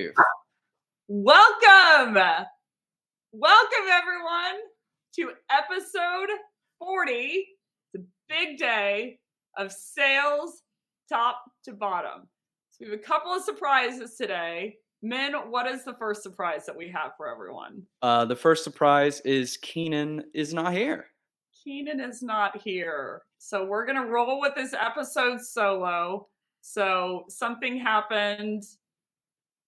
live. Welcome everyone to episode 40, the big day of sales top to bottom. So we have a couple of surprises today. Min, what is the first surprise that we have for everyone? The first surprise is Keenan is not here. Keenan is not here. So we're going to roll with this episode solo. So something happened.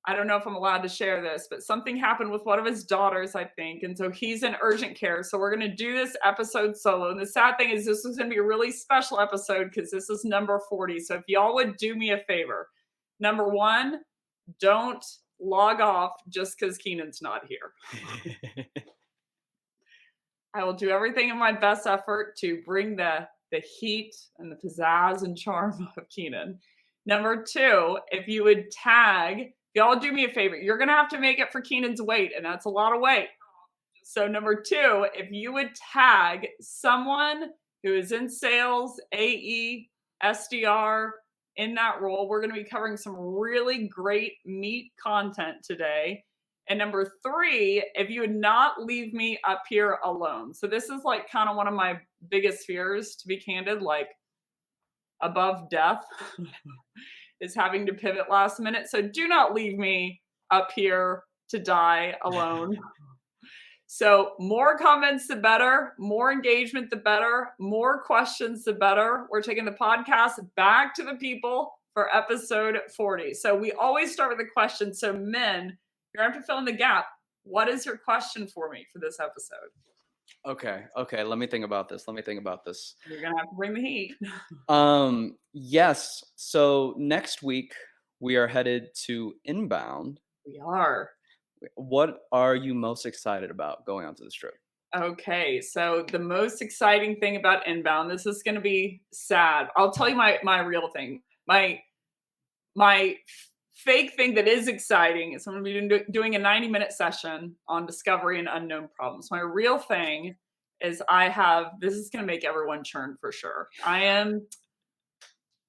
I don't know if I'm allowed to share this, but something happened with one of his daughters, I think. And so he's in urgent care. So we're going to do this episode solo. And the sad thing is this is going to be a really special episode because this is number 40. So if y'all would do me a favor, number one, don't log off just because Keenan's not here. I will do everything in my best effort to bring the heat and the pizzazz and charm of Keenan. Number two, if you would tag, y'all do me a favor. You're going to have to make it for Keenan's weight, and that's a lot of weight. So number two, if you would tag someone who is in sales, AE, SDR, in that role, we're going to be covering some really great meat content today. And number three, if you would not leave me up here alone. So this is like kind of one of my biggest fears, to be candid, like above death is having to pivot last minute. So do not leave me up here to die alone. So more comments, the better. More engagement, the better. More questions, the better. We're taking the podcast back to the people for episode 40. So we always start with a question. So Min, you're going to have to fill in the gap. What is your question for me for this episode? Okay. Let me think about this. You're going to have to bring the heat. Yes. So next week we are headed to Inbound. We are. What are you most excited about going onto this trip? Okay, so the most exciting thing about Inbound, this is going to be sad. I'll tell you my real thing. My fake thing that is exciting is I'm going to be doing a 90-minute session on discovery and unknown problems. My real thing is this is going to make everyone churn for sure.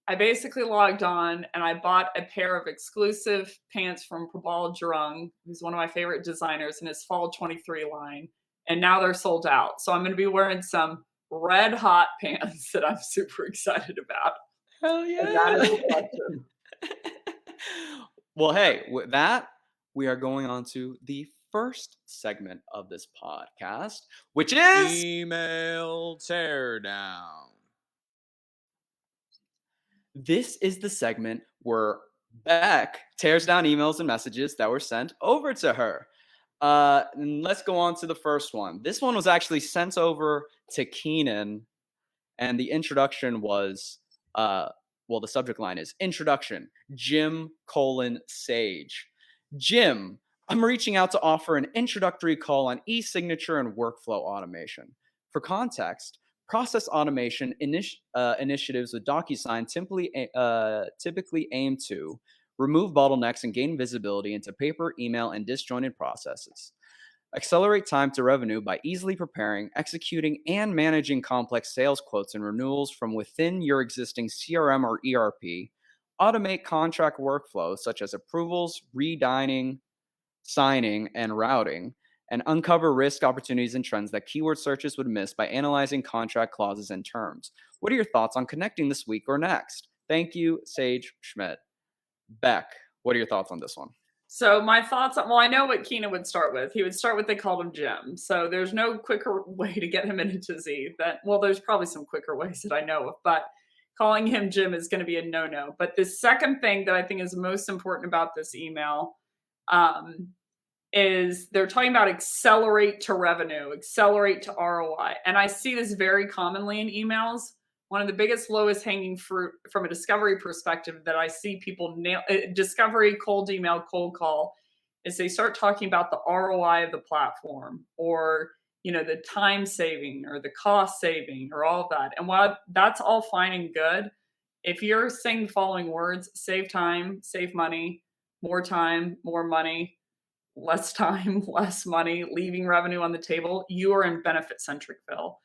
I basically logged on and I bought a pair of exclusive pants from Prabal Jurung, who's one of my favorite designers, in his fall 23 line. And now they're sold out. So I'm going to be wearing some red hot pants that I'm super excited about. Hell yeah. And that is the question. Well, hey, with that, we are going on to the first segment of this podcast, which is Email Teardown. This is the segment where Becc tears down emails and messages that were sent over to her. And let's go on to the first one. This one was actually sent over to Keenan, and the introduction was, the subject line is Introduction, Jim: Sage. Jim, I'm reaching out to offer an introductory call on e-signature and workflow automation. For context, process automation initiatives with DocuSign typically aim to remove bottlenecks and gain visibility into paper, email, and disjointed processes. Accelerate time to revenue by easily preparing, executing, and managing complex sales quotes and renewals from within your existing CRM or ERP. Automate contract workflows such as approvals, redining, signing, and routing, and uncover risk, opportunities, and trends that keyword searches would miss by analyzing contract clauses and terms. What are your thoughts on connecting this week or next? Thank you, Sage Schmidt. Becc, what are your thoughts on this one? So my thoughts, I know what Keenan would start with. He would start with, they called him Jim. So there's no quicker way to get him into Z. There's probably some quicker ways that I know of, but calling him Jim is going to be a no-no. But the second thing that I think is most important about this email is they're talking about accelerate to revenue, accelerate to ROI. And I see this very commonly in emails. One of the biggest lowest hanging fruit from a discovery perspective that I see people nail, discovery, cold email, cold call, is they start talking about the ROI of the platform, or the time saving or the cost saving or all of that. And while that's all fine and good, if you're saying the following words: save time, save money, more time, more money, less time, less money, leaving revenue on the table, you are in benefit-centricville.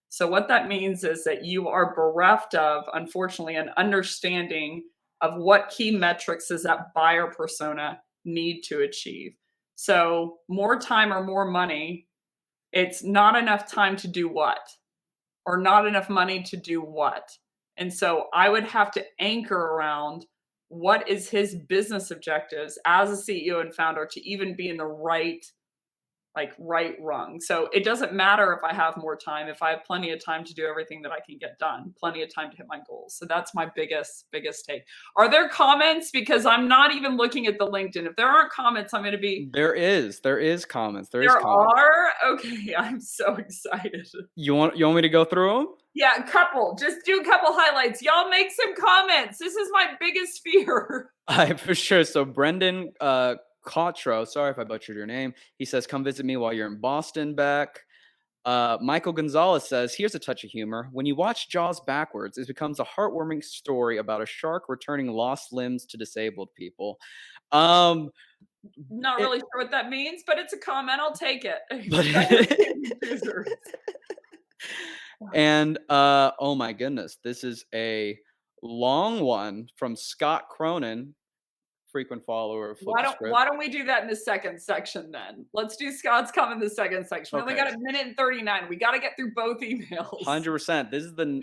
So what that means is that you are bereft of, unfortunately, an understanding of what key metrics does that buyer persona need to achieve. So more time or more money, it's not enough time to do what? Or not enough money to do what? And so I would have to anchor around what is his business objectives as a CEO and founder to even be in the right rung. So it doesn't matter if I have more time, if I have plenty of time to do everything that I can get done, plenty of time to hit my goals. So that's my biggest take. Are there comments? Because I'm not even looking at the LinkedIn. If there aren't comments, I'm going to be. There is comments. There are? Okay, I'm so excited. You want me to go through them? Yeah, a couple. Just do a couple highlights. Y'all make some comments. This is my biggest fear. For sure. So Brendan Cotro, sorry if I butchered your name. He says, come visit me while you're in Boston, Becc. Michael Gonzalez says, here's a touch of humor. When you watch Jaws backwards, it becomes a heartwarming story about a shark returning lost limbs to disabled people. Not really sure what that means, but it's a comment. I'll take it. And oh my goodness, this is a long one from Scott Cronin, frequent follower of Flip the Script. Why don't we do that in the second section then? Let's do Scott's comment in the second section. We only got a minute and 39. We got to get through both emails. 100%. This is the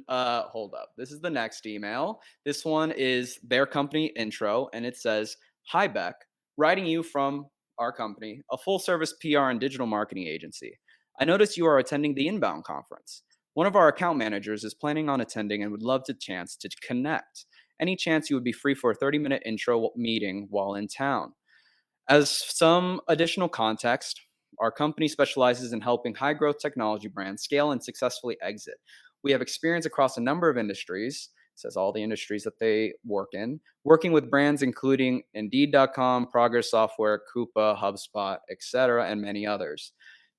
hold up. This is the next email. This one is their company intro, and it says, "Hi Becc, writing you from our company, a full-service PR and digital marketing agency. I noticed you are attending the Inbound conference. One of our account managers is planning on attending and would love the chance to connect. Any chance you would be free for a 30-minute intro meeting while in town? As some additional context, our company specializes in helping high-growth technology brands scale and successfully exit. We have experience across a number of industries," says all the industries that they work in, "working with brands including Indeed.com, Progress Software, Coupa, HubSpot, etc., and many others.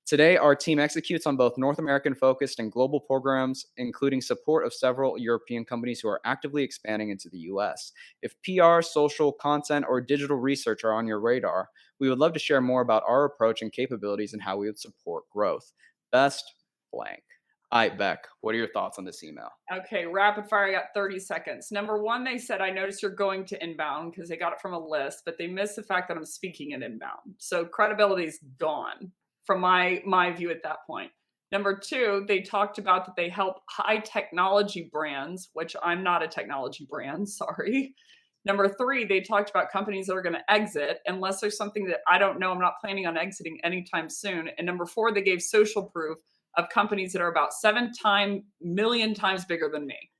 Today, our team executes on both North American-focused and global programs, including support of several European companies who are actively expanding into the US. If PR, social, content, or digital research are on your radar, we would love to share more about our approach and capabilities and how we would support growth. Best blank." All right, Becc, what are your thoughts on this email? Okay, rapid fire. I got 30 seconds. Number one, they said, I noticed you're going to Inbound because they got it from a list, but they missed the fact that I'm speaking at Inbound. So credibility is gone from my view at that point. Number two, they talked about that they help high technology brands, which I'm not a technology brand, sorry. Number three, they talked about companies that are going to exit unless there's something that I don't know. I'm not planning on exiting anytime soon. And number four, they gave social proof of companies that are about 7 million times bigger than me.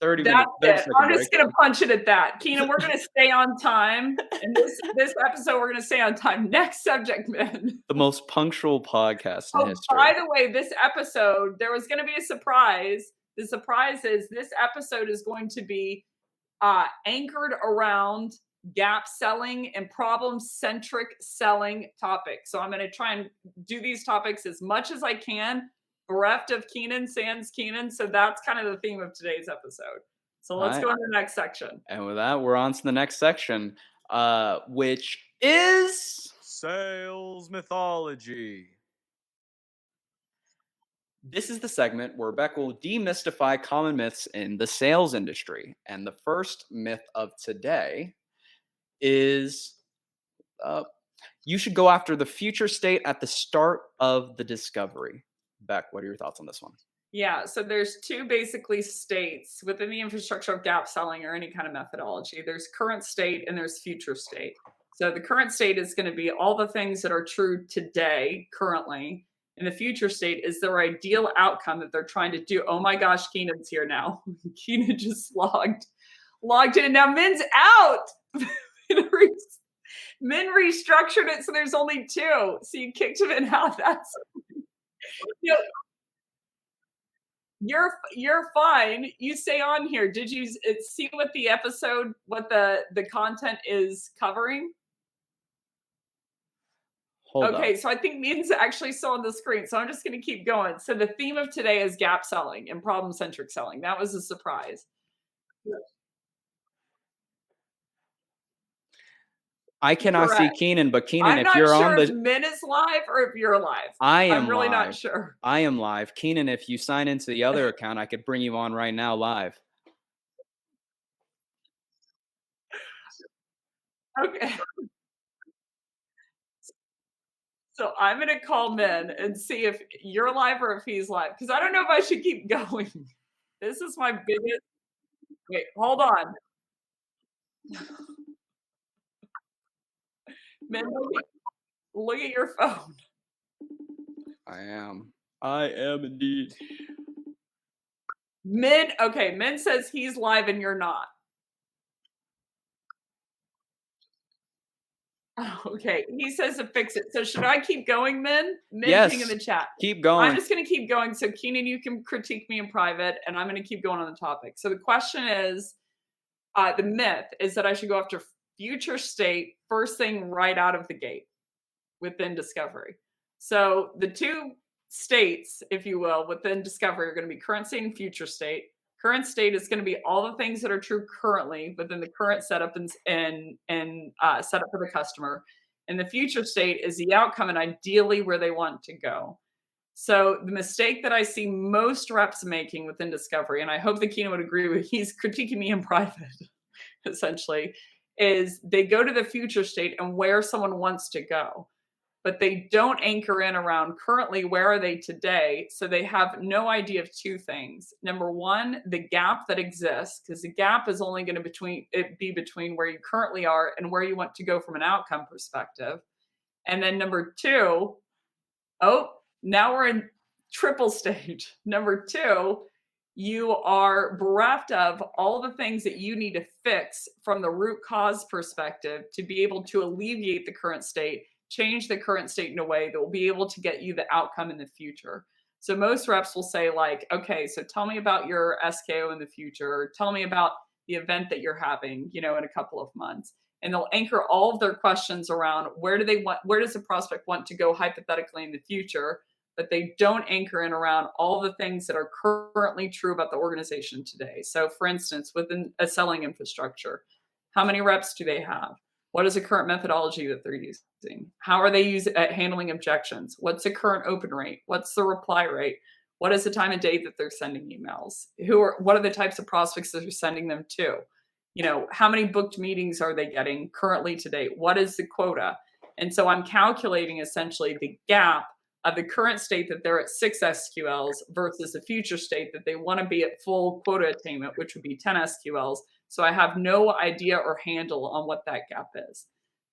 30 That's minutes. it. I'm just going to punch it at that. Keenan, we're going to stay on time. And this episode, we're going to stay on time. Next subject, man. The most punctual podcast in history. By the way, this episode, there was going to be a surprise. The surprise is this episode is going to be anchored around gap selling and problem-centric selling topics. So I'm going to try and do these topics as much as I can, bereft of Keenan, sans Keenan. So that's kind of the theme of today's episode. So let's go on to the next section. And with that, we're on to the next section, which is sales mythology. This is the segment where Becc will demystify common myths in the sales industry. And the first myth of today is you should go after the future state at the start of the discovery. Becc, what are your thoughts on this one? Yeah, so there's two basically states within the infrastructure of gap selling or any kind of methodology. There's current state and there's future state. So the current state is going to be all the things that are true today, currently. And the future state is their ideal outcome that they're trying to do. Oh my gosh, Keenan's here now. Keenan just logged in, and now Min's out. Min restructured it so there's only 2. So you kicked him in out. That's you're fine. You stay on here. Did you see what the episode, what the content is covering? Okay, so I think Min's actually still on the screen. So I'm just going to keep going. So the theme of today is gap selling and problem-centric selling. That was a surprise. I cannot see Keenan, but Keenan, if you're on the... I'm not sure if Min is live or if you're live. I'm really live. Not sure. I am live. Keenan, if you sign into the other account, I could bring you on right now live. Okay. So I'm gonna call Min and see if you're live or if he's live, because I don't know if I should keep going. This is my biggest wait, hold on. Min, look at your phone. I am. I am indeed. Min says he's live and you're not. Oh, okay. He says to fix it. So should I keep going, Min? Min ping in Yes. the chat. Keep I'm going. just gonna keep going. So Keenan, you can critique me in private, and I'm gonna keep going on the topic. So the question is, the myth is that I should go after future state first thing right out of the gate within discovery. So the two states, if you will, within discovery are going to be current state and future state. Current state is going to be all the things that are true currently within the current setup and setup for the customer. And the future state is the outcome and ideally where they want to go. So the mistake that I see most reps making within discovery, and I hope that Keenan would agree with, he's critiquing me in private, essentially, is they go to the future state and where someone wants to go, but they don't anchor in around currently where are they today. So they have no idea of two things. Number one, the gap that exists, because the gap is only going to be between where you currently are and where you want to go from an outcome perspective. And then number two, oh, now we're in triple stage. Number two, you are bereft of all the things that you need to fix from the root cause perspective to be able to alleviate the current state, change the current state in a way that will be able to get you the outcome in the future. So most reps will say like, okay, so tell me about your SKO in the future. Tell me about the event that you're having, in a couple of months. And they'll anchor all of their questions around where does the prospect want to go hypothetically in the future, but they don't anchor in around all the things that are currently true about the organization today. So for instance, within a selling infrastructure, how many reps do they have? What is the current methodology that they're using? How are they handling objections? What's the current open rate? What's the reply rate? What is the time of day that they're sending emails? What are the types of prospects that they're sending them to? How many booked meetings are they getting currently to date? What is the quota? And so I'm calculating essentially the gap of the current state that they're at 6 SQLs versus the future state that they want to be at full quota attainment, which would be 10 SQLs. So I have no idea or handle on what that gap is.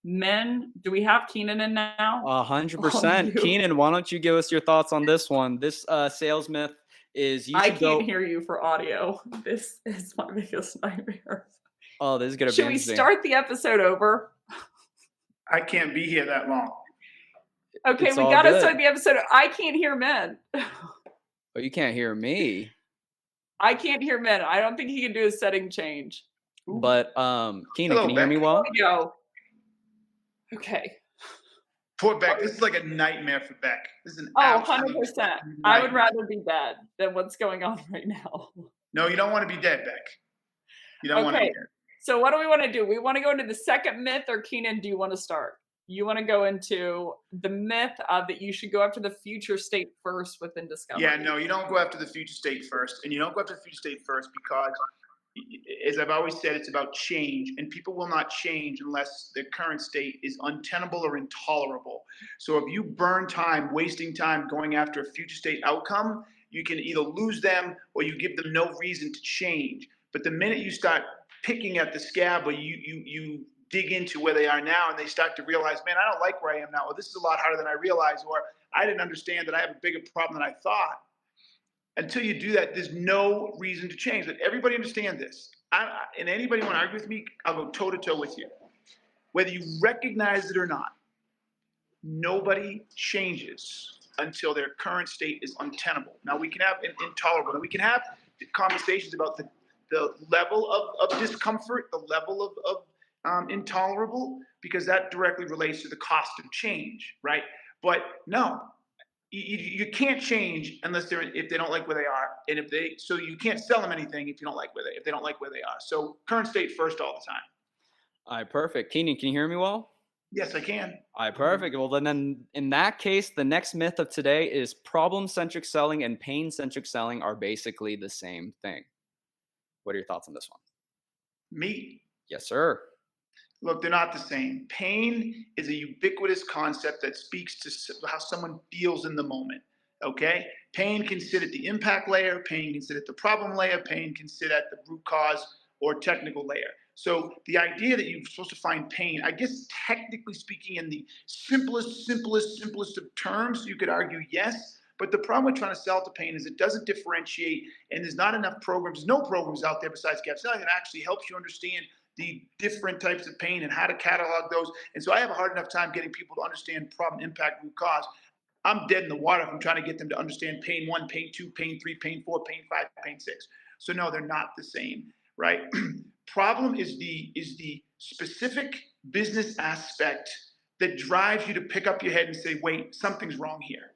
Men, do we have Keenan in now? 100%. Keenan, why don't you give us your thoughts on this one? This sales myth is I can't hear you for audio. This is my biggest nightmare. Oh, this is going to be Should we interesting. start the episode over? I can't be here that long. Okay, It's we all got to good. start the episode. I can't hear men. Oh, you can't hear me. I can't hear men. I don't think he can do a setting change. But Keenan, Hello, can you hear me Becc. well? There we go. Okay. Poor Becc. This is like a nightmare for Becc. This is an Oh, absolute 100%. I would nightmare. rather be dead than what's going on right now. No, you don't want to be dead, Becc. You don't want to be Okay. dead. So what do we want to do? We want to go into the second myth, or Keenan, do you want to start? You want to go into the myth of that you should go after the future state first within discovery. Yeah, no, you don't go after the future state first. And you don't go after the future state first because, as I've always said, it's about change. And people will not change unless the current state is untenable or intolerable. So if you burn time, wasting time going after a future state outcome, you can either lose them or you give them no reason to change. But the minute you start picking at the scab, or you dig into where they are now and they start to realize, man, I don't like where I am now, or this is a lot harder than I realized, or I didn't understand that I have a bigger problem than I thought. Until you do that, there's no reason to change. Let everybody understand this. And anybody want to argue with me, I'll go toe to toe with you. Whether you recognize it or not, nobody changes until their current state is untenable. Now we can have intolerable, and we can have conversations about the level of discomfort, the level of intolerable, because that directly relates to the cost of change, right? But no, you can't change unless if they don't like where they are, and so you can't sell them anything if they don't like where they are. So current state first all the time. All right, perfect. Keenan, can you hear me well? Yes, I can. All right, perfect. Well, then in that case, the next myth of today is problem-centric selling and pain-centric selling are basically the same thing. What are your thoughts on this one? Me. Yes, sir. Look, they're not the same. Pain is a ubiquitous concept that speaks to how someone feels in the moment. Okay? Pain can sit at the impact layer, pain can sit at the problem layer, pain can sit at the root cause or technical layer. So the idea that you're supposed to find pain, I guess technically speaking, in the simplest of terms, you could argue yes. But the problem with trying to sell to pain is it doesn't differentiate, and there's not enough programs, no programs out there besides gap selling that actually helps you understand the different types of pain and how to catalog those. And so I have a hard enough time getting people to understand problem, impact, root cause. I'm dead in the water if I'm trying to get them to understand pain 1, pain 2, pain 3, pain 4, pain 5, pain 6. So no, they're not the same, right? Problem is the specific business aspect that drives you to pick up your head and say, wait, something's wrong here.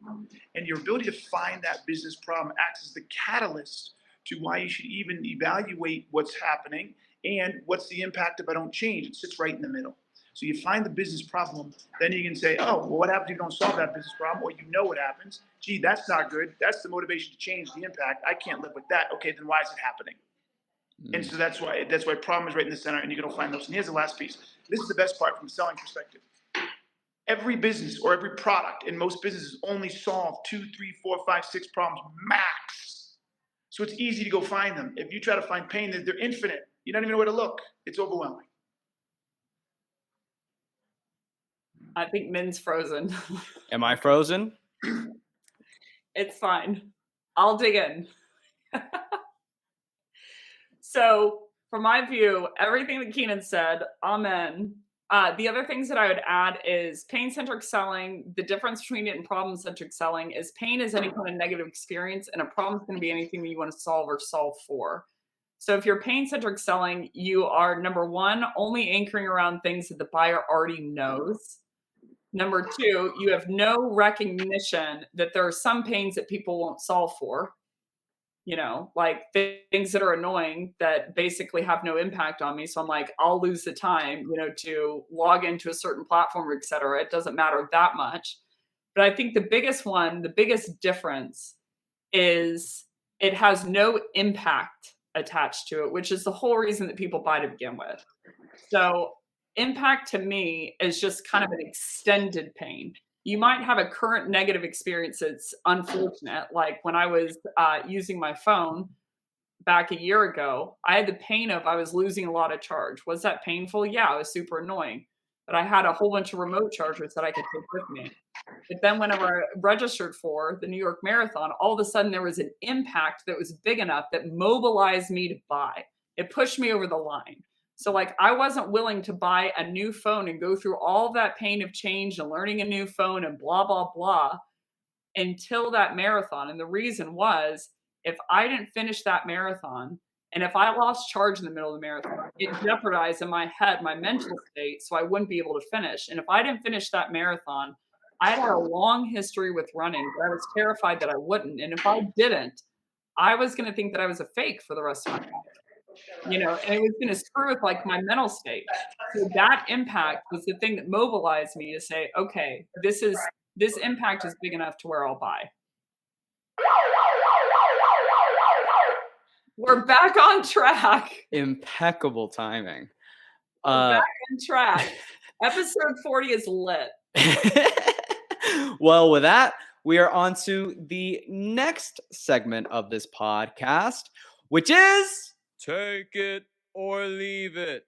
And your ability to find that business problem acts as the catalyst to why you should even evaluate what's happening and what's the impact if I don't change. It sits right in the middle. So you find the business problem, then you can say, oh, well, what happens if you don't solve that business problem? Or you know what happens. Gee, that's not good. That's the motivation to change the impact. I can't live with that. Okay, then why is it happening? And so that's why problem is right in the center, and you're gonna find those. And here's the last piece. This is the best part from a selling perspective. Every business or every product in most businesses only solve 2, 3, 4, 5, 6 problems max. So it's easy to go find them. If you try to find pain, they're infinite. You don't even know where to look. It's overwhelming. I think Min's frozen. Am I frozen? It's fine. I'll dig in. So, from my view, everything that Keenan said, amen. The other things that I would add is pain-centric selling. The difference between it and problem-centric selling is pain is any kind of negative experience, and a problem is going to be anything that you want to solve or solve for. So if you're pain-centric selling, you are, number one, only anchoring around things that the buyer already knows. Number two, you have no recognition that there are some pains that people won't solve for. You know, like things that are annoying that basically have no impact on me. So I'm like, I'll lose the time, you know, to log into a certain platform, et cetera. It doesn't matter that much. But I think the biggest difference is it has no impact attached to it, which is the whole reason that people buy to begin with. So impact to me is just kind of an extended pain. You might have a current negative experience that's unfortunate. Like when I was using my phone back a year ago, I had the pain of I was losing a lot of charge. Was that painful? Yeah, it was super annoying. But I had a whole bunch of remote chargers that I could take with me. But then whenever I registered for the New York Marathon, all of a sudden there was an impact that was big enough that mobilized me to buy. It pushed me over the line. So like I wasn't willing to buy a new phone and go through all that pain of change and learning a new phone and blah, blah, blah until that marathon. And the reason was if I didn't finish that marathon and if I lost charge in the middle of the marathon, it jeopardized in my head, my mental state, so I wouldn't be able to finish. And if I didn't finish that marathon, I had a long history with running, but I was terrified that I wouldn't. And if I didn't, I was going to think that I was a fake for the rest of my life. You know, and it was going to screw with like my mental state. So that impact was the thing that mobilized me to say, okay, this impact is big enough to where I'll buy. We're back on track. Impeccable timing. We're back on track. Episode 40 is lit. Well, with that, we are on to the next segment of this podcast, which is Take it or leave it.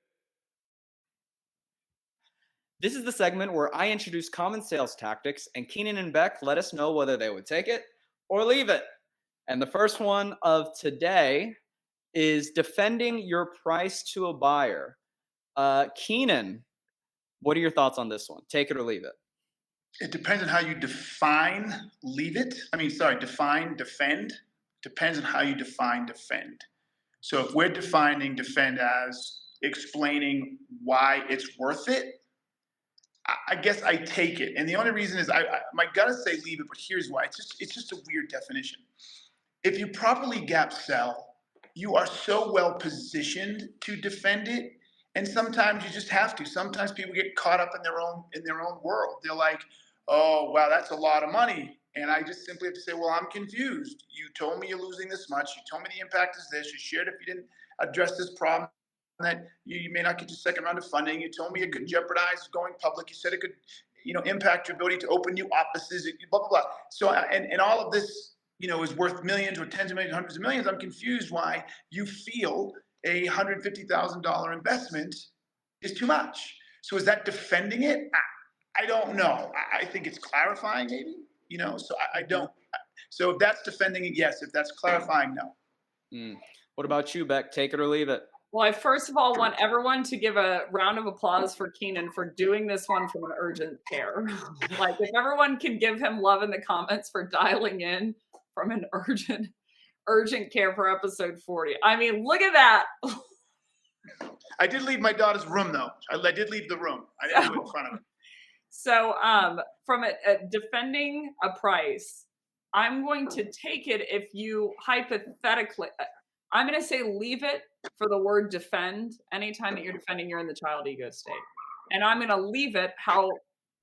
This is the segment where I introduce common sales tactics, and Keenan and Becc let us know whether they would take it or leave it. And the first one of today is defending your price to a buyer. Keenan, what are your thoughts on this one? Take it or leave it? It depends on how you define define defend. Depends on how you define defend. So if we're defining defend as explaining why it's worth it, I guess I take it. And the only reason is my gut is say leave it, but here's why. It's just a weird definition. If you properly gap sell, you are so well positioned to defend it. And sometimes you just have to. Sometimes people get caught up in their own world. They're like, oh, wow, that's a lot of money. And I just simply have to say, well, I'm confused. You told me you're losing this much. You told me the impact is this. You shared if you didn't address this problem. that you may not get your second round of funding. You told me it could jeopardize going public. You said it could, impact your ability to open new offices, blah, blah, blah. So, and all of this, is worth millions or tens of millions, hundreds of millions. I'm confused why you feel a $150,000 investment is too much. So is that defending it? I don't know. I think it's clarifying maybe, so I don't. So if that's defending it, yes. If that's clarifying, no. What about you, Becc? Take it or leave it. Well, I first of all want everyone to give a round of applause for Keenan for doing this one from an urgent care. Like, if everyone can give him love in the comments for dialing in from an urgent care for episode 40. I mean, look at that. I did leave my daughter's room, though. I did leave the room. I didn't do it in front of her. So from defending a price, I'm going to take it if you hypothetically, I'm going to say leave it for the word defend. Anytime that you're defending, you're in the child ego state. And I'm going to leave it how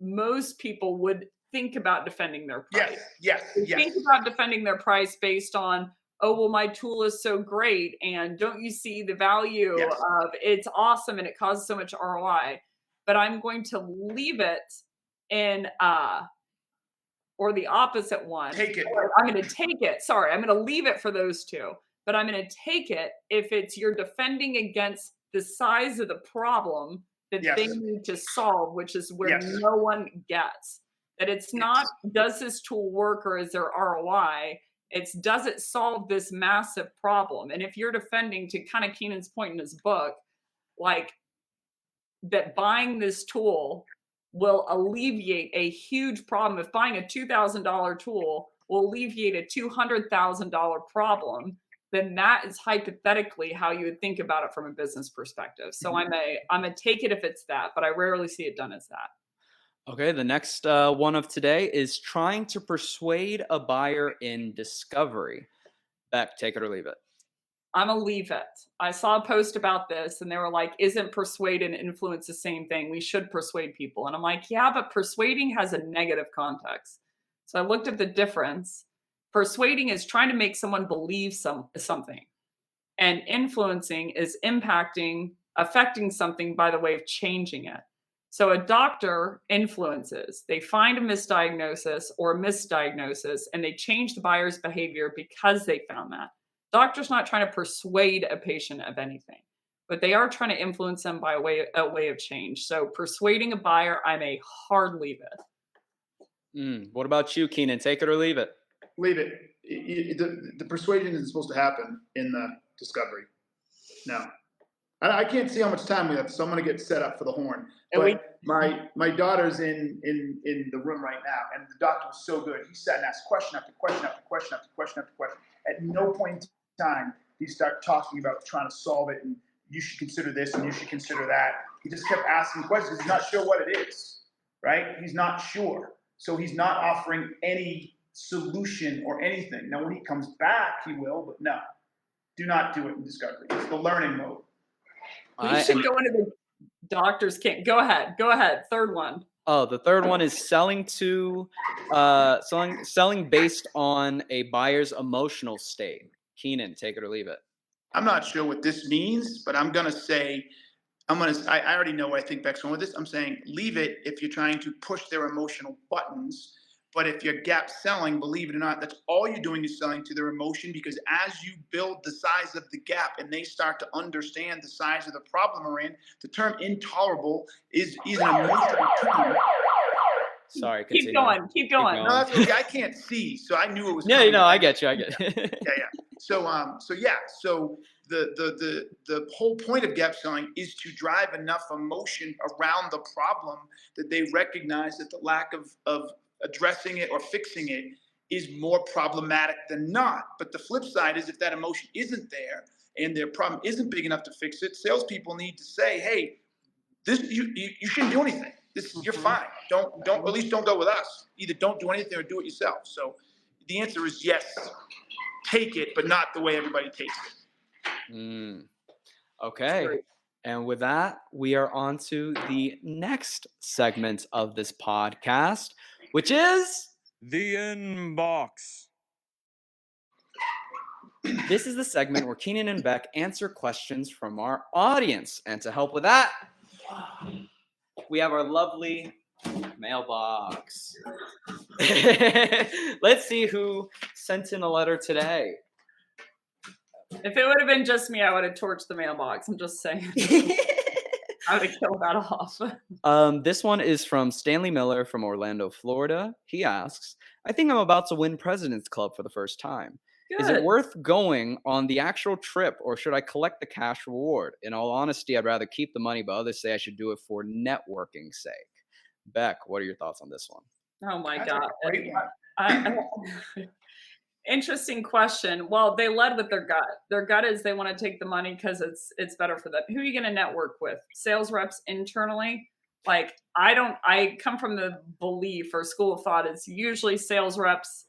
most people would think about defending their price. Yes. Think about defending their price based on, oh, well, my tool is so great. And don't you see the value of it's awesome and it causes so much ROI. But I'm going to leave it in, or the opposite one. Take it. I'm going to take it. Sorry, I'm going to leave it for those two. But I'm going to take it if it's you're defending against the size of the problem that they need to solve, which is where no one gets. That it's not, does this tool work or is there ROI? It's, does it solve this massive problem? And if you're defending, to kind of Keenan's point in his book, like that buying this tool will alleviate a huge problem. If buying a $2,000 tool will alleviate a $200,000 problem, then that is hypothetically how you would think about it from a business perspective. So I'm a take it if it's that, but I rarely see it done as that. Okay, the next one of today is trying to persuade a buyer in discovery. Becc, take it or leave it. I'm gonna leave it. I saw a post about this and they were like, isn't persuade and influence the same thing? We should persuade people. And I'm like, yeah, but persuading has a negative context. So I looked at the difference. Persuading is trying to make someone believe something. And influencing is affecting something by the way of changing it. So a doctor influences. They find a misdiagnosis or a misdiagnosis and they change the buyer's behavior because they found that. Doctor's not trying to persuade a patient of anything, but they are trying to influence them by a way of change. So persuading a buyer, I'm a hard leave it. What about you, Keenan? Take it or leave it. Leave it. The persuasion isn't supposed to happen in the discovery. No. I can't see how much time we have, so I'm going to get set up for the horn. But my daughter's in the room right now, and the doctor was so good. He sat and asked question after question after question after question after question. At no point in time he started talking about trying to solve it, and you should consider this and you should consider that. He just kept asking questions. He's not sure what it is, right? He's not sure. So he's not offering any solution or anything. Now, when he comes back, he will, but no. Do not do it in discovery. It's the learning mode. We should go into the doctors can't. Go ahead. Third one. Oh, the third one is selling based on a buyer's emotional state. Keenan, take it or leave it. I'm not sure what this means, but I'm going to say, I already know where I think Beck's going with this. I'm saying leave it if you're trying to push their emotional buttons. But if you're gap selling, believe it or not, that's all you're doing is selling to their emotion, because as you build the size of the gap and they start to understand the size of the problem we're in, the term intolerable is an emotional term. Sorry, keep going. No, that's okay. I can't see, so I knew it was. Yeah, I get you. Yeah. So the whole point of gap selling is to drive enough emotion around the problem that they recognize that the lack of addressing it or fixing it is more problematic than not. But the flip side is, if that emotion isn't there and their problem isn't big enough to fix it, salespeople need to say, hey, this you shouldn't do anything. You're fine. Don't at least don't go with us. Either don't do anything or do it yourself. So the answer is yes, take it, but not the way everybody takes it. Okay. And with that, we are on to the next segment of this podcast, which is the inbox. This is the segment where Keenan and Becc answer questions from our audience. And to help with that, we have our lovely mailbox. Let's see who sent in a letter today. If it would have been just me, I would have torched the mailbox. I'm just saying. I would have killed that off. This one is from Stanley Miller from Orlando, Florida. He asks, I think I'm about to win President's Club for the first time. Is it Good. worth going on the actual trip, or should I collect the cash reward? In all honesty, I'd rather keep the money, but others say I should do it for networking sake. Becc, what are your thoughts on this one? Oh my That's God. a great one. Interesting question. Well, they led with their gut. Their gut is they want to take the money because it's better for them. Who are you going to network with? Sales reps internally? Like, I come from the belief or school of thought it's usually sales reps,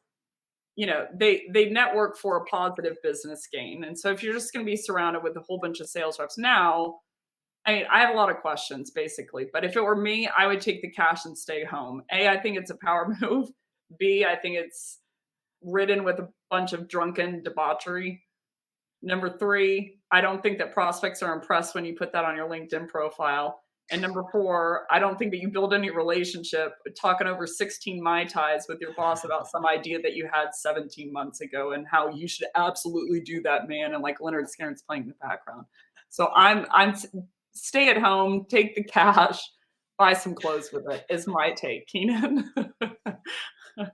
they network for a positive business gain. And so if you're just going to be surrounded with a whole bunch of sales reps now, I mean, I have a lot of questions basically, but if it were me, I would take the cash and stay home. A, I think it's a power move. B, I think it's ridden with a bunch of drunken debauchery. Number 3, I don't think that prospects are impressed when you put that on your LinkedIn profile. And number 4, I don't think that you build any relationship talking over 16 Mai Tais with your boss about some idea that you had 17 months ago and how you should absolutely do that, man. And like Leonard Skinner's playing in the background. So I'm stay at home, take the cash, buy some clothes with it is my take, Keenan.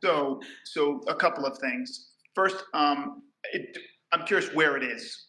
So a couple of things. First, I'm curious where it is.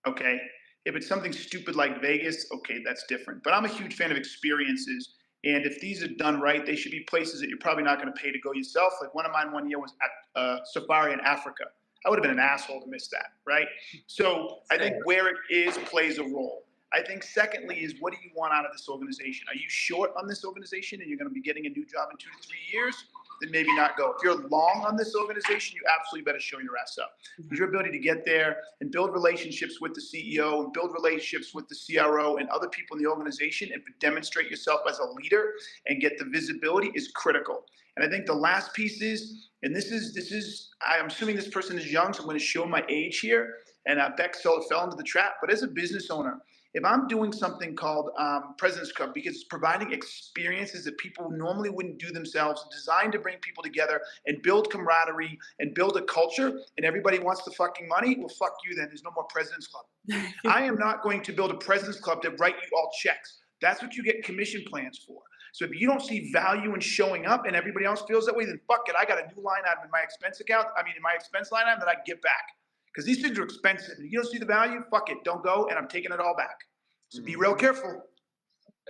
Okay, if it's something stupid like Vegas, okay, that's different. But I'm a huge fan of experiences, and if these are done right, they should be places that you're probably not going to pay to go yourself. Like one of mine one year was at Safari in Africa. I would have been an asshole to miss that, right? So I think where it is plays a role. I think secondly is, what do you want out of this organization? Are you short on this organization and you're going to be getting a new job in 2 to 3 years? Then maybe not go. If you're long on this organization, you absolutely better show your ass up. Because your ability to get there and build relationships with the CEO and build relationships with the CRO and other people in the organization and demonstrate yourself as a leader and get the visibility is critical. And I think the last piece is, and this is, I'm assuming this person is young, so I'm going to show my age here. And Becc fell into the trap. But as a business owner, if I'm doing something called President's Club, because it's providing experiences that people normally wouldn't do themselves, designed to bring people together and build camaraderie and build a culture, and everybody wants the fucking money, well, fuck you then. There's no more President's Club. I am not going to build a President's Club to write you all checks. That's what you get commission plans for. So if you don't see value in showing up and everybody else feels that way, then fuck it. I got a new line item in my expense account. In my expense line item that I can get back. Because these things are expensive. If you don't see the value, fuck it. Don't go, and I'm taking it all back. So be real careful.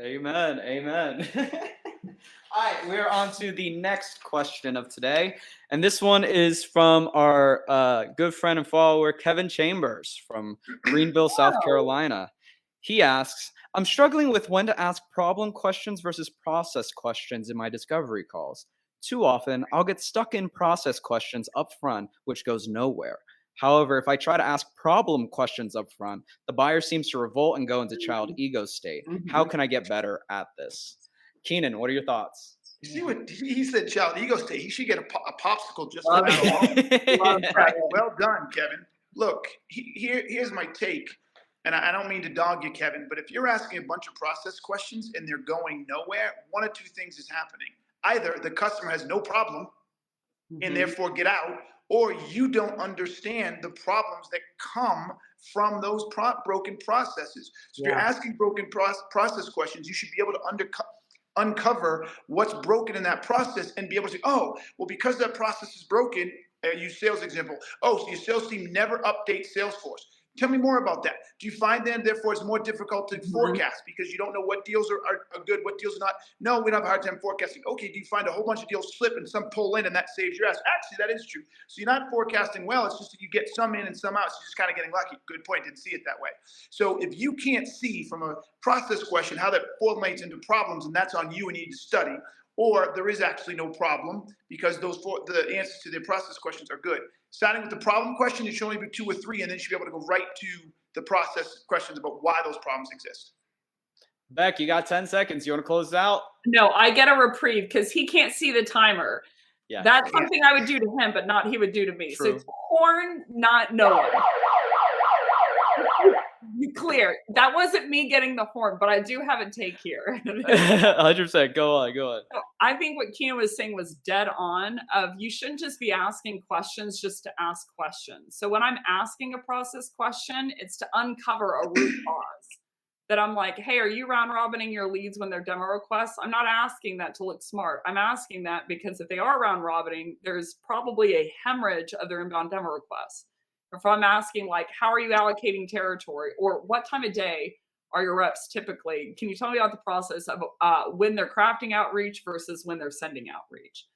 Amen. Amen. All right, we're on to the next question of today. And this one is from our good friend and follower, Kevin Chambers from Greenville, South Carolina. He asks, I'm struggling with when to ask problem questions versus process questions in my discovery calls. Too often, I'll get stuck in process questions up front, which goes nowhere. However, if I try to ask problem questions up front, the buyer seems to revolt and go into child ego state. How can I get better at this? Keenan, what are your thoughts? You see what he said, child ego state. He should get a popsicle just for that alone. Right? Well done, Kevin. Look, here's my take. And I don't mean to dog you, Kevin, but if you're asking a bunch of process questions and they're going nowhere, one of two things is happening. Either the customer has no problem and therefore get out, or you don't understand the problems that come from those broken processes. So if you're asking broken process questions, you should be able to uncover what's broken in that process and be able to say, oh, well, because that process is broken, use sales example. Oh, so your sales team never updates Salesforce. Tell me more about that. Do you find then, therefore, it's more difficult to forecast because you don't know what deals are good, what deals are not? No, we don't have a hard time forecasting. Okay, do you find a whole bunch of deals slip and some pull in and that saves your ass? Actually, that is true. So you're not forecasting well. It's just that you get some in and some out. So you're just kind of getting lucky. Good point. Didn't see it that way. So if you can't see from a process question how that formulates into problems, and that's on you and you need to study, or there is actually no problem because the answers to the process questions are good. Starting with the problem question, it should only be 2 or 3, and then you should be able to go right to the process questions about why those problems exist. Becc, you got 10 seconds. You want to close it out? No, I get a reprieve because he can't see the timer. Yeah. That's something I would do to him, but not he would do to me. True. So it's porn, not knowing. You clear. That wasn't me getting the horn, but I do have a take here. 100%. Go on. Go on. So I think what Keenan was saying was dead on of you shouldn't just be asking questions just to ask questions. So when I'm asking a process question, it's to uncover a root cause. That I'm like, hey, are you round robining your leads when they're demo requests? I'm not asking that to look smart. I'm asking that because if they are round robining, there's probably a hemorrhage of their inbound demo requests. If I'm asking like, how are you allocating territory, or what time of day are your reps typically? Can you tell me about the process of when they're crafting outreach versus when they're sending outreach?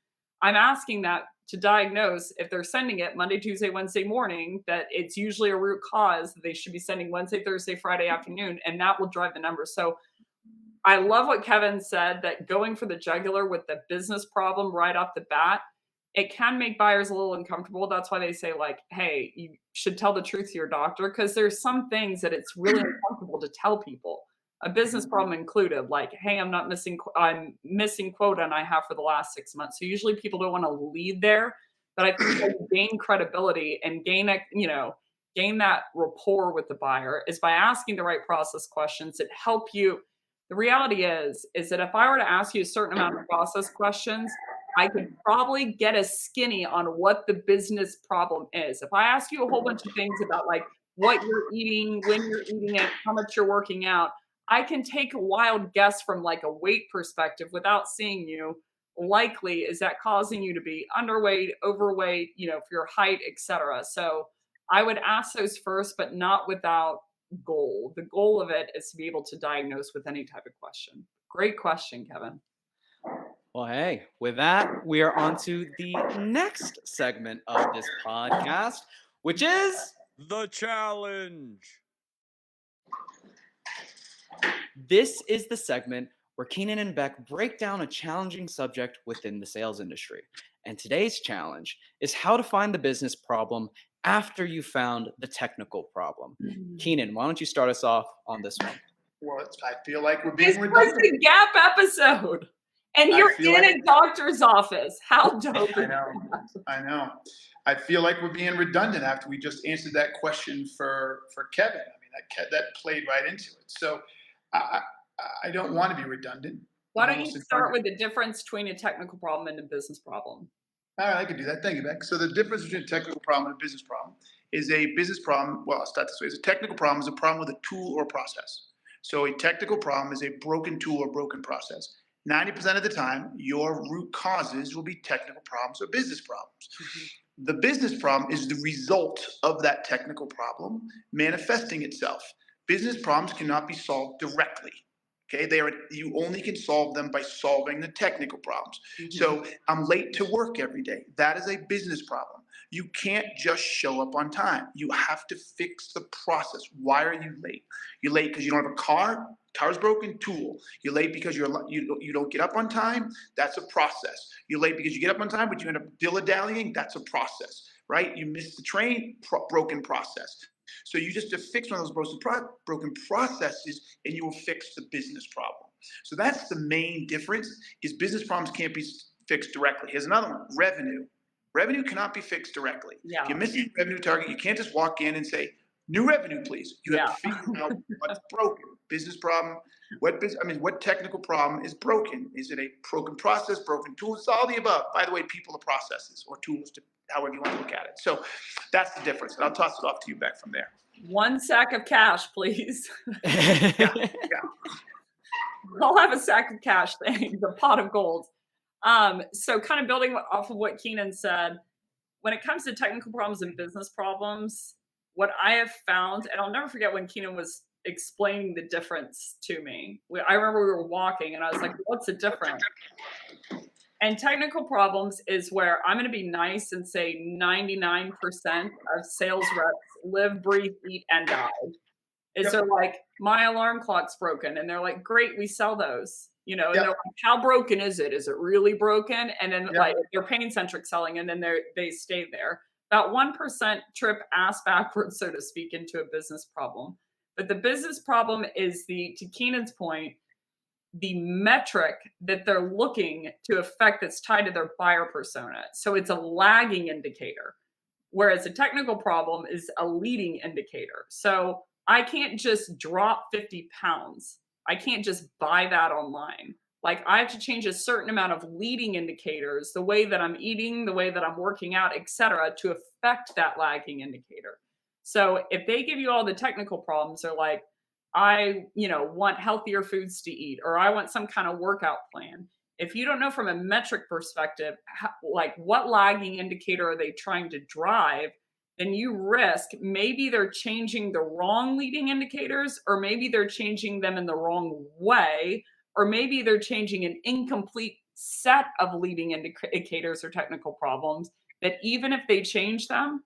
I'm asking that to diagnose if they're sending it Monday, Tuesday, Wednesday morning, that it's usually a root cause that they should be sending Wednesday, Thursday, Friday afternoon, and that will drive the numbers. So I love what Kevin said, that going for the jugular with the business problem right off the bat, it can make buyers a little uncomfortable. That's why they say like, hey, you should tell the truth to your doctor, because there's some things that it's really uncomfortable to tell people. A business problem included, like, hey, I'm missing quota and I have for the last 6 months. So usually people don't want to lead there, but I think to gain credibility and gain that rapport with the buyer is by asking the right process questions that help you. The reality is that if I were to ask you a certain amount of process questions, I could probably get a skinny on what the business problem is. If I ask you a whole bunch of things about like what you're eating, when you're eating it, how much you're working out, I can take a wild guess from like a weight perspective without seeing you. Likely, is that causing you to be underweight, overweight, for your height, etc. So I would ask those first, but not without goal. The goal of it is to be able to diagnose with any type of question. Great question, Kevin. Well, hey, with that, we are on to the next segment of this podcast, which is The challenge. this is the segment where Keenan and Becc break down a challenging subject within the sales industry. And today's challenge is how to find the business problem after you found the technical problem. Keenan, why don't you start us off on this one? Well, I feel like we're This being was redundant. the Gap episode, and I you're feel in like- a doctor's office. How dope is I know. I feel like we're being redundant after we just answered that question for Kevin. I mean, that played right into it. So I don't want to be redundant. Why I'm don't you almost start redundant. with the difference between a technical problem and a business problem? All right, I can do that. Thank you, Becc. So the difference between a technical problem and a business problem is a business problem. Well, I'll start this way. A technical problem is a problem with a tool or process. So a technical problem is a broken tool or broken process. 90% of the time, your root causes will be technical problems or business problems. The business problem is the result of that technical problem manifesting itself. Business problems cannot be solved directly. Okay, you only can solve them by solving the technical problems. So I'm late to work every day. That is a business problem. You can't just show up on time. You have to fix the process. Why are you late? You're late because you don't have a car. Car's broken. Tool. You're late because you don't get up on time. That's a process. You're late because you get up on time, but you end up dilly-dallying. That's a process, right? You missed the train. Broken process. So you just have to fix one of those broken processes, and you will fix the business problem. So that's the main difference. Is business problems can't be fixed directly. Here's another one: revenue. Revenue cannot be fixed directly. Yeah. If you're missing a revenue target, you can't just walk in and say, "New revenue, please." You have to figure out what's broken. Business problem. What technical problem is broken? Is it a broken process, broken tools? It's all the above. By the way, people are processes or tools, however you want to look at it. So that's the difference. And I'll toss it off to you, Becc, from there. 1 sack of cash, please. Yeah. I'll have a sack of cash thing, the pot of gold. So kind of building off of what Keenan said, when it comes to technical problems and business problems, what I have found, and I'll never forget when Keenan was explaining the difference to me. I remember we were walking and I was like, what's the difference? And technical problems is where I'm going to be nice and say 99% of sales reps live, breathe, eat, and die. Is they're like, my alarm clock's broken. And they're like, great, we sell those. And they're like, how broken is it? Is it really broken? And then like they're pain-centric selling, and then they stay there. About 1% trip ass backwards, so to speak, into a business problem. But the business problem is to Keenan's point, the metric that they're looking to affect that's tied to their buyer persona. So it's a lagging indicator, whereas a technical problem is a leading indicator. So I can't just drop 50 pounds. I can't just buy that online. Like, I have to change a certain amount of leading indicators, the way that I'm eating, the way that I'm working out, et cetera, to affect that lagging indicator. So if they give you all the technical problems, they're like, I, want healthier foods to eat, or I want some kind of workout plan. If you don't know from a metric perspective, like what lagging indicator are they trying to drive, then you risk maybe they're changing the wrong leading indicators, or maybe they're changing them in the wrong way, or maybe they're changing an incomplete set of leading indicators or technical problems that even if they change them,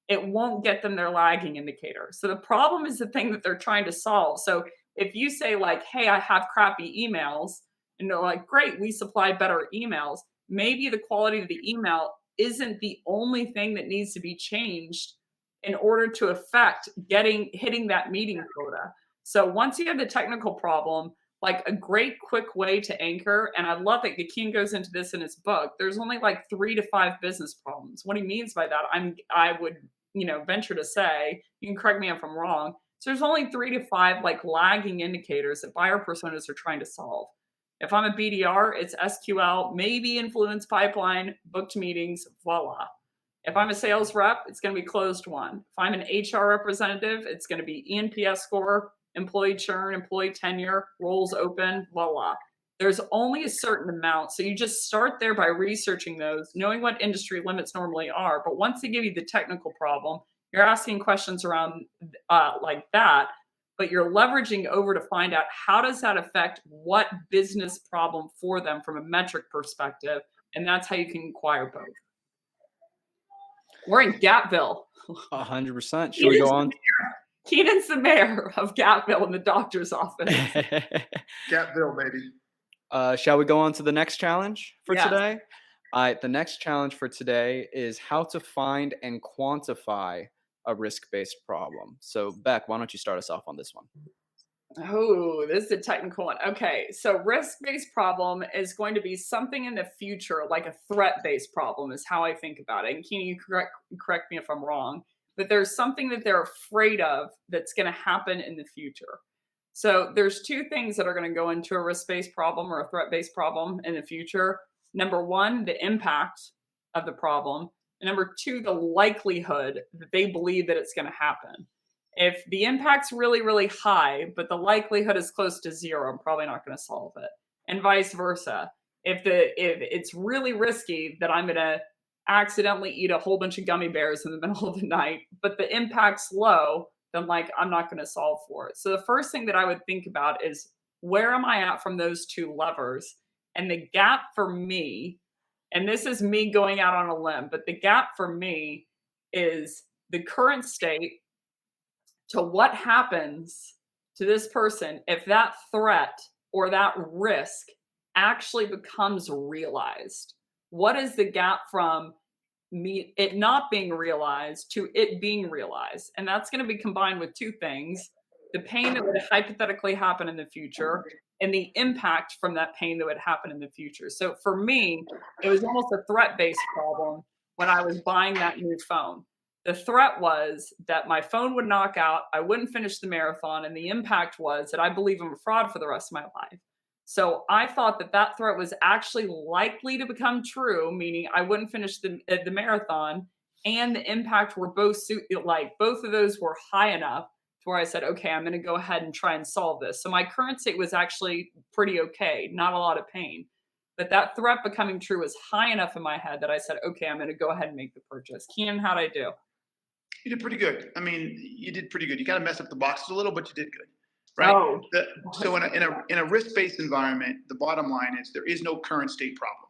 it won't get them their lagging indicator. So the problem is the thing that they're trying to solve. So if you say like, hey, I have crappy emails, and they're like, great, we supply better emails, maybe the quality of the email isn't the only thing that needs to be changed in order to affect hitting that meeting quota. So once you have the technical problem, like a great quick way to anchor, and I love that Keenan goes into this in his book, there's only like 3 to 5 business problems. What he means by that, I would, venture to say, you can correct me if I'm wrong. So there's only 3 to 5 like lagging indicators that buyer personas are trying to solve. If I'm a BDR, it's SQL, maybe influence pipeline, booked meetings, voila. If I'm a sales rep, it's going to be closed won. If I'm an HR representative, it's going to be ENPS score, employee churn, employee tenure, roles open, voila. There's only a certain amount. So you just start there by researching those, knowing what industry limits normally are. But once they give you the technical problem, you're asking questions around like that, but you're leveraging over to find out how does that affect what business problem for them from a metric perspective. And that's how you can acquire both. We're in Gapville. 100%. Should we go on? Keenan's the mayor of Gapville in the doctor's office. Gapville, baby. Shall we go on to the next challenge for Yes. today? The next challenge for today is how to find and quantify a risk-based problem. So, Becc, why don't you start us off on this one? Oh, this is a technical one. Okay, so risk-based problem is going to be something in the future, like a threat-based problem is how I think about it. And Keenan, you correct me if I'm wrong, but there's something that they're afraid of that's going to happen in the future. So there's 2 things that are going to go into a risk-based problem or a threat-based problem in the future. Number 1, the impact of the problem. And number 2, the likelihood that they believe that it's going to happen. If the impact's really, really high, but the likelihood is close to 0, I'm probably not going to solve it. And vice versa. If it's really risky that I'm going to accidentally eat a whole bunch of gummy bears in the middle of the night, but the impact's low, then like I'm not going to solve for it. So the first thing that I would think about is where am I at from those 2 levers? And the gap for me, and this is me going out on a limb, but the gap for me is the current state to what happens to this person if that threat or that risk actually becomes realized. What is the gap from it not being realized to it being realized? And that's going to be combined with 2 things: the pain that would hypothetically happen in the future and the impact from that pain that would happen in the future. So for me, it was almost a threat-based problem when I was buying that new phone. The threat was that my phone would knock out, I wouldn't finish the marathon, and the impact was that I believe I'm a fraud for the rest of my life. So I thought that threat was actually likely to become true, meaning I wouldn't finish the marathon, and the impact were both of those were high enough to where I said, okay, I'm going to go ahead and try and solve this. So my current state was actually pretty okay, not a lot of pain. But that threat becoming true was high enough in my head that I said, okay, I'm going to go ahead and make the purchase. Keenan, how'd I do? You did pretty good. I mean, you did pretty good. You kind of messed up the boxes a little, but you did good, right? Oh. So in a risk-based environment, the bottom line is there is no current state problem.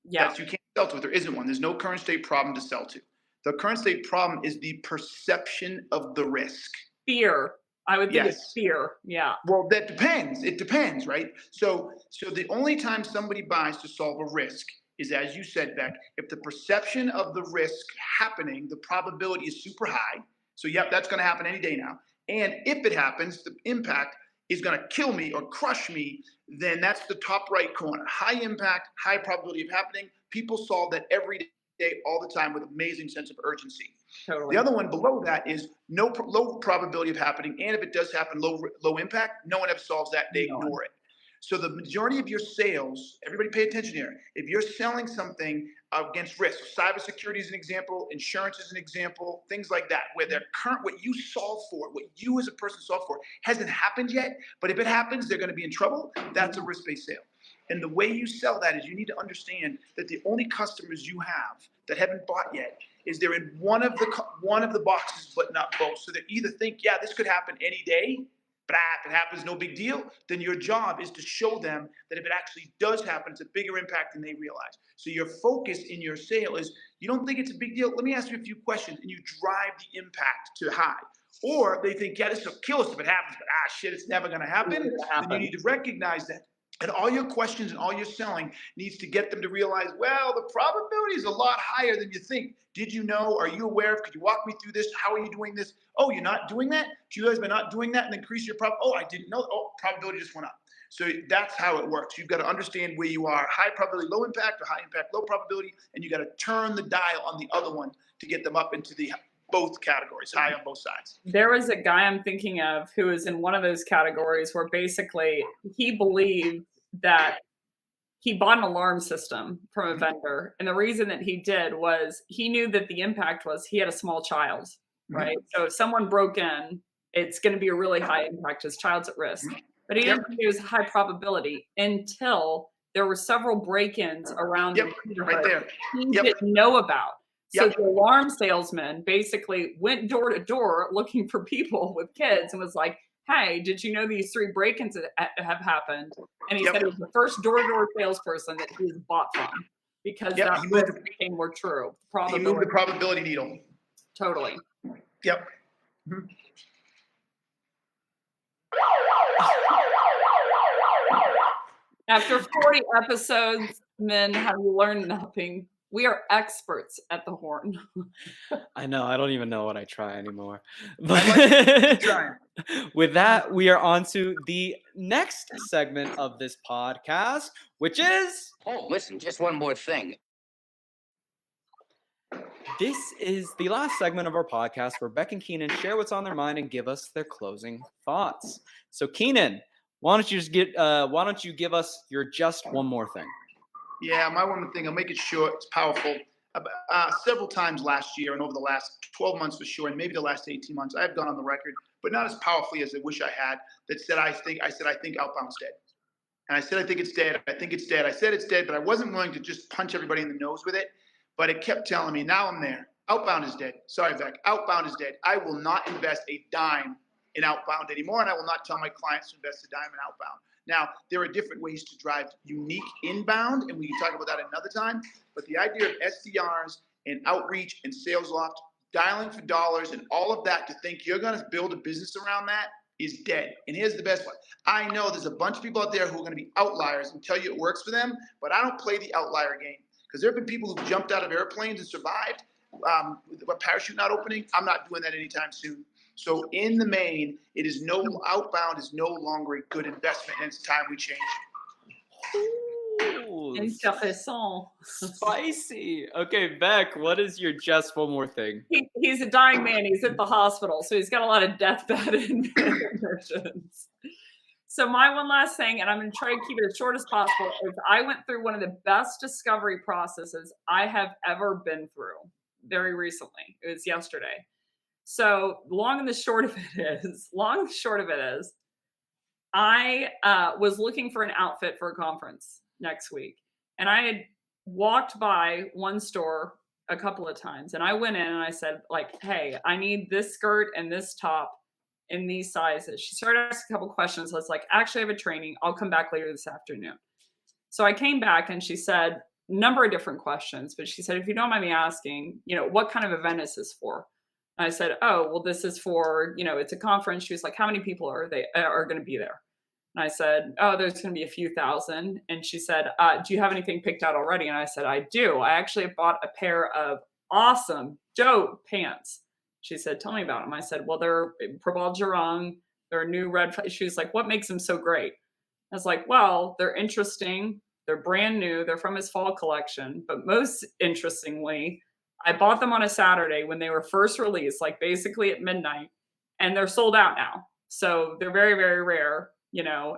Yeah. You can't sell to it. There isn't one. There's no current state problem to sell to. The current state problem is the perception of the risk. Fear. I would think it's fear. Yeah. Well, that depends. It depends, right? So the only time somebody buys to solve a risk is, as you said, Becc, if the perception of the risk happening, the probability is super high. So, yep, that's going to happen any day now. And if it happens, the impact is going to kill me or crush me, then that's the top right corner. High impact, high probability of happening. People solve that every day, all the time with amazing sense of urgency. Totally. The other one below that is low probability of happening, and if it does happen, low impact. No one ever solves that; they ignore it. So the majority of your sales, everybody pay attention here. If you're selling something against risk, cybersecurity is an example, insurance is an example, things like that, where the current, what you solve for, what you as a person solve for, hasn't happened yet, but if it happens, they're going to be in trouble. That's a risk-based sale. And the way you sell that is you need to understand that the only customers you have that haven't bought yet is they're in one of the boxes, but not both. So they either think, yeah, this could happen any day, but if it happens, no big deal. Then your job is to show them that if it actually does happen, it's a bigger impact than they realize. So your focus in your sale is, you don't think it's a big deal? Let me ask you a few questions, and you drive the impact to high. Or they think, yeah, this will kill us if it happens, but shit, it's never going to happen. Then you need to recognize that. And all your questions and all your selling needs to get them to realize, well, the probability is a lot higher than you think. Did you know? Are you aware of? Could you walk me through this? How are you doing this? Oh, you're not doing that? Do you guys by not doing that and increase your Oh, I didn't know. Oh, probability just went up. So that's how it works. You've got to understand where you are, high probability, low impact, or high impact, low probability, and you got to turn the dial on the other one to get them up into the both categories, high on both sides. There was a guy I'm thinking of who is in one of those categories where basically he believed that he bought an alarm system from a vendor. And the reason that he did was he knew that the impact was he had a small child, right? So if someone broke in, it's going to be a really high impact. His child's at risk. But he didn't think it was a high probability until there were several break-ins around the right there. He didn't know about. So the alarm salesman basically went door to door looking for people with kids and was like, hey, did you know these 3 break-ins have happened? And he said it was the first door-to-door salesperson that he was bought from because that became more true. He moved the probability needle. Totally. Yep. After 40 episodes, men, have you learned nothing? We are experts at the horn. I know. I don't even know what I try anymore. But with that, we are on to the next segment of this podcast, which is... Oh, listen, just one more thing. This is the last segment of our podcast where Becc and Keenan share what's on their mind and give us their closing thoughts. So, Keenan, why don't you give us your just one more thing? Yeah, my one thing, I'll make it short. It's powerful. Several times last year and over the last 12 months for sure, and maybe the last 18 months, I've gone on the record, but not as powerfully as I wish I had, that said I think outbound's dead. And I said I think it's dead. I think it's dead. I said it's dead, but I wasn't willing to just punch everybody in the nose with it. But it kept telling me, now I'm there. Outbound is dead. Sorry, Becc. Outbound is dead. I will not invest a dime in outbound anymore, and I will not tell my clients to invest a dime in outbound. Now, there are different ways to drive unique inbound, and we can talk about that another time. But the idea of SDRs and outreach and sales loft, dialing for dollars and all of that to think you're going to build a business around that is dead. And here's the best part. I know there's a bunch of people out there who are going to be outliers and tell you it works for them, but I don't play the outlier game. Because there have been people who've jumped out of airplanes and survived with a parachute not opening. I'm not doing that anytime soon. So in the main, outbound is no longer a good investment, and it's time we change. Ooh, Intéressant. Spicy. Okay, Becc, what is your just one more thing? He's a dying man. He's at the hospital, so he's got a lot of deathbed admissions. So my one last thing, and I'm going to try to keep it as short as possible, is I went through one of the best discovery processes I have ever been through very recently. It was yesterday. So long and the short of it is, I was looking for an outfit for a conference next week. And I had walked by one store a couple of times. And I went in and I said, like, hey, I need this skirt and this top in these sizes. She started asking a couple questions. I was like, actually, I have a training. I'll come back later this afternoon. So I came back and she said a number of different questions. But she said, if you don't mind me asking, what kind of event is this for? I said, oh, well, this is for, it's a conference. She was like, how many people are going to be there? And I said, oh, there's going to be a few thousand. And she said, do you have anything picked out already? And I said, I do. I actually bought a pair of awesome dope pants. She said, tell me about them. I said, well, they're Prabal Jarong. They're new red. She was like, what makes them so great? I was like, well, they're interesting. They're brand new. They're from his fall collection. But most interestingly, I bought them on a Saturday when they were first released, like basically at midnight, and they're sold out now. So they're very, very rare,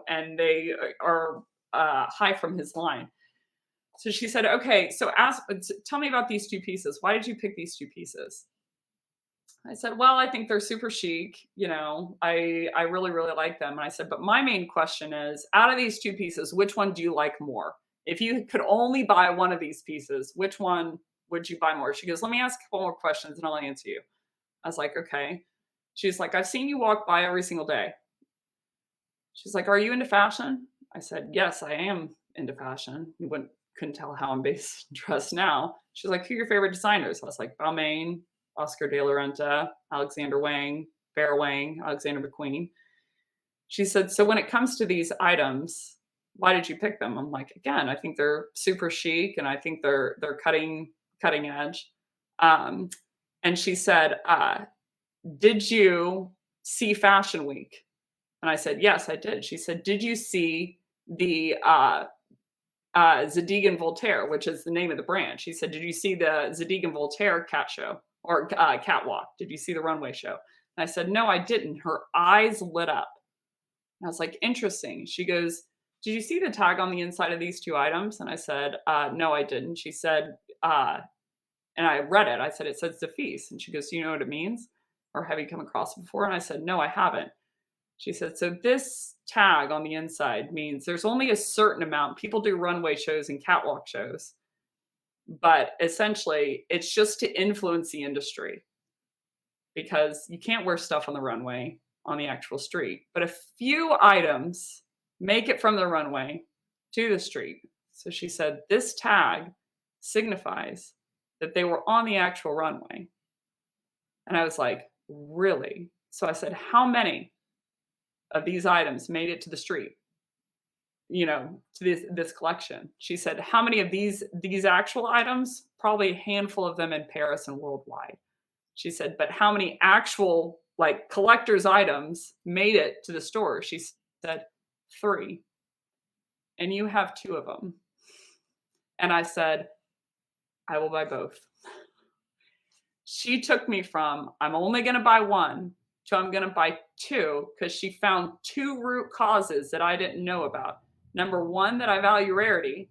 and they are high from his line. So she said, okay, so tell me about these two pieces. Why did you pick these two pieces? I said, well, I think they're super chic. I really, really like them. And I said, but my main question is, out of these two pieces, which one do you like more? If you could only buy one of these pieces, which one would you buy more? She goes, let me ask a couple more questions and I'll answer you. I was like, okay. She's like, I've seen you walk by every single day. She's like, are you into fashion? I said, yes, I am into fashion. You couldn't tell how I'm dressed now. She's like, who are your favorite designers? I was like, Balmain, Oscar de la Renta, Alexander Wang, Bear Wang, Alexander McQueen. She said, so when it comes to these items, why did you pick them? I'm like, again, I think they're super chic and I think they're cutting edge. And she said, did you see Fashion Week? And I said, yes, I did. She said, did you see the Zadig and Voltaire, which is the name of the brand? She said, did you see the Zadig and Voltaire cat show or catwalk? Did you see the runway show? And I said, no, I didn't. Her eyes lit up. And I was like, interesting. She goes, did you see the tag on the inside of these two items? And I said, no, I didn't. She said, and I read it. I said, it says Defease. And she goes, do you know what it means? Or have you come across it before? And I said, no, I haven't. She said, so this tag on the inside means there's only a certain amount. People do runway shows and catwalk shows, but essentially it's just to influence the industry because you can't wear stuff on the runway on the actual street. But a few items make it from the runway to the street. So she said, this tag signifies that they were on the actual runway. And I was like, really? So I said, how many of these items made it to the street, to this collection? She said, how many of these actual items? Probably a handful of them in Paris and worldwide. She said, but how many actual collector's items made it to the store? She said, 3. And you have 2 of them. And I said, I will buy both. She took me from, I'm only going to buy 1 to I'm going to buy 2 because she found 2 root causes that I didn't know about. Number 1, that I value rarity.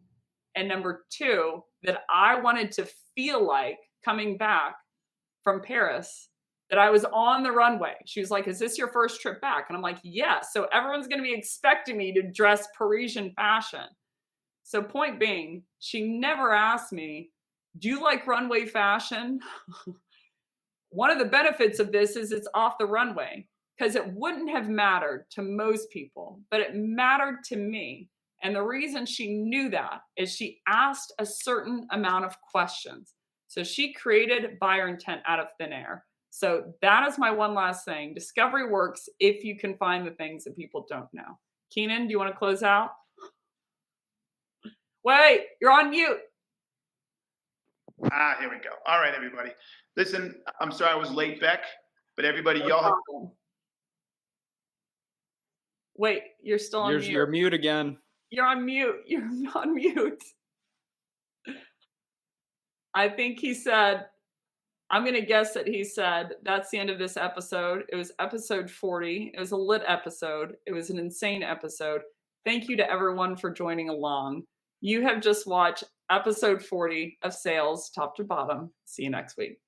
And number 2, that I wanted to feel like coming back from Paris that I was on the runway. She was like, is this your first trip back? And I'm like, yes. So everyone's going to be expecting me to dress Parisian fashion. So point being, she never asked me, do you like runway fashion? One of the benefits of this is it's off the runway because it wouldn't have mattered to most people, but it mattered to me. And the reason she knew that is she asked a certain amount of questions. So she created buyer intent out of thin air. So that is my one last thing. Discovery works if you can find the things that people don't know. Keenan, do you want to close out? Wait, you're on mute. Here we go. All right, everybody. Listen, I'm sorry I was late, Becc, but everybody, No y'all have problem. Wait, you're still on mute. You're mute again. You're on mute. You're on mute. I think he said, I'm going to guess that he said, that's the end of this episode. It was episode 40. It was a lit episode. It was an insane episode. Thank you to everyone for joining along. You have just watched episode 40 of Sales Top to Bottom. See you next week.